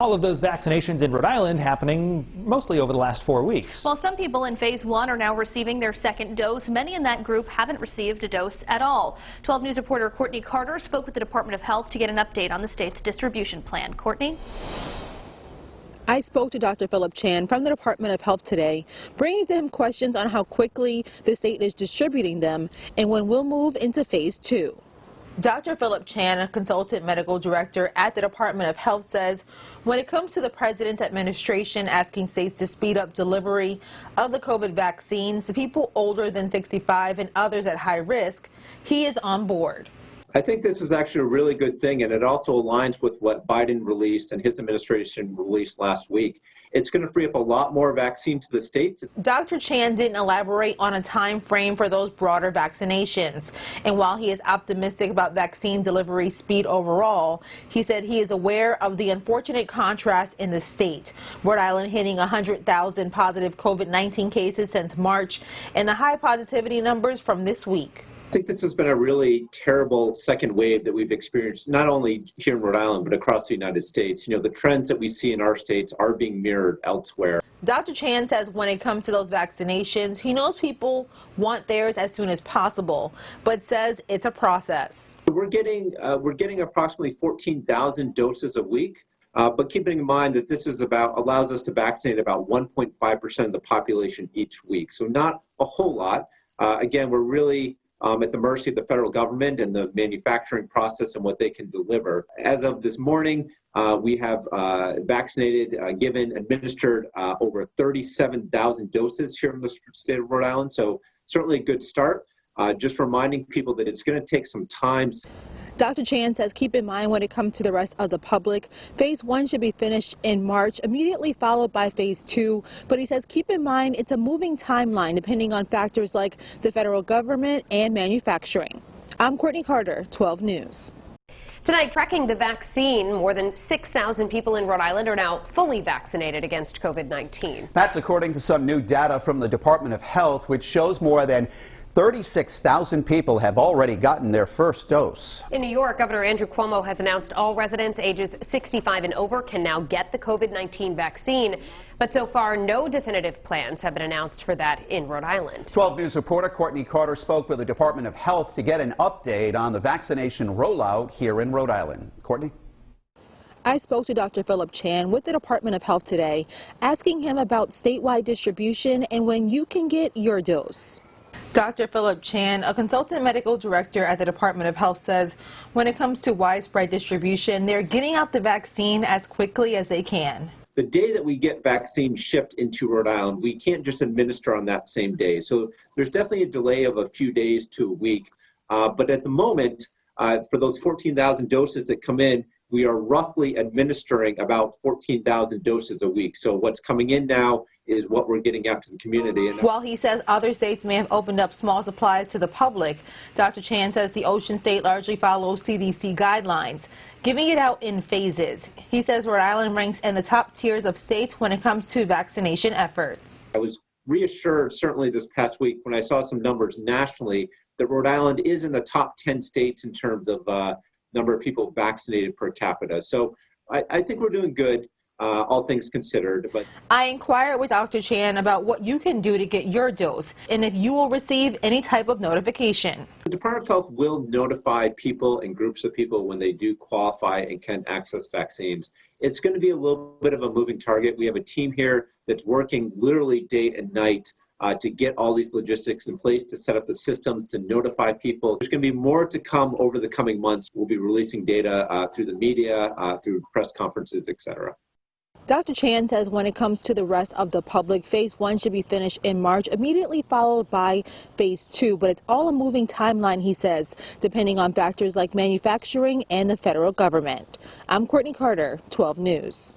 All of those vaccinations in Rhode Island happening mostly over the last 4 weeks. Well, some people in phase 1 are now receiving their second dose. Many in that group haven't received a dose at all. 12 News reporter Courtney Carter spoke with the Department of Health to get an update on the state's distribution plan. Courtney? I spoke to Dr. Philip Chan from the Department of Health today, bringing to him questions on how quickly the state is distributing them and when we'll move into phase 2. Dr. Philip Chan, a consultant medical director at the Department of Health, says when it comes to the president's administration asking states to speed up delivery of the COVID vaccines to people older than 65 and others at high risk, he is on board. I think this is actually a really good thing, and it also aligns with what Biden released and his administration released last week. It's going to free up a lot more vaccine to the states. Dr. Chan didn't elaborate on a time frame for those broader vaccinations. And while he is optimistic about vaccine delivery speed overall, he said he is aware of the unfortunate contrast in the state. Rhode Island hitting 100,000 positive COVID-19 cases since March and the high positivity numbers from this week. I think this has been a really terrible second wave that we've experienced, not only here in Rhode Island, but across the United States. You know, the trends that we see in our states are being mirrored elsewhere. Dr. Chan says when it comes to those vaccinations, he knows people want theirs as soon as possible, but says it's a process. We're getting approximately 14,000 doses a week. But keeping in mind that this is allows us to vaccinate about 1.5% of the population each week. So not a whole lot. Again, we're really at the mercy of the federal government and the manufacturing process and what they can deliver. As of this morning, we have vaccinated, administered over 37,000 doses here in the state of Rhode Island. So certainly a good start. Just reminding people that it's going to take some time. Dr. Chan says keep in mind when it comes to the rest of the public, phase 1 should be finished in March, immediately followed by phase 2. But he says keep in mind it's a moving timeline depending on factors like the federal government and manufacturing. I'm Courtney Carter, 12 News. Tonight, tracking the vaccine, more than 6,000 people in Rhode Island are now fully vaccinated against COVID-19. That's according to some new data from the Department of Health, which shows more than 36,000 people have already gotten their first dose. In New York, Governor Andrew Cuomo has announced all residents ages 65 and over can now get the COVID-19 vaccine. But so far, no definitive plans have been announced for that in Rhode Island. 12 News reporter Courtney Carter spoke with the Department of Health to get an update on the vaccination rollout here in Rhode Island. Courtney? I spoke to Dr. Philip Chan with the Department of Health today, asking him about statewide distribution and when you can get your dose. Dr. Philip Chan, a consultant medical director at the Department of Health, says when it comes to widespread distribution, they're getting out the vaccine as quickly as they can. The day that we get vaccine shipped into Rhode Island, we can't just administer on that same day. So there's definitely a delay of a few days to a week. But at the moment, for those 14,000 doses that come in, we are roughly administering about 14,000 doses a week. So what's coming in now is what we're getting out to the community. And while he says other states may have opened up small supplies to the public, Dr. Chan says the Ocean State largely follows CDC guidelines, giving it out in phases. He says Rhode Island ranks in the top tiers of states when it comes to vaccination efforts. I was reassured certainly this past week when I saw some numbers nationally that Rhode Island is in the top 10 states in terms of number of people vaccinated per capita. So I think we're doing good, all things considered. But I inquired with Dr. Chan about what you can do to get your dose and if you will receive any type of notification. The Department of Health will notify people and groups of people when they do qualify and can access vaccines. It's going to be a little bit of a moving target. We have a team here that's working literally day and night to get all these logistics in place, to set up the systems, to notify people. There's going to be more to come over the coming months. We'll be releasing data through the media, through press conferences, etc. Dr. Chan says when it comes to the rest of the public, phase 1 should be finished in March, immediately followed by phase 2. But it's all a moving timeline, he says, depending on factors like manufacturing and the federal government. I'm Courtney Carter, 12 News.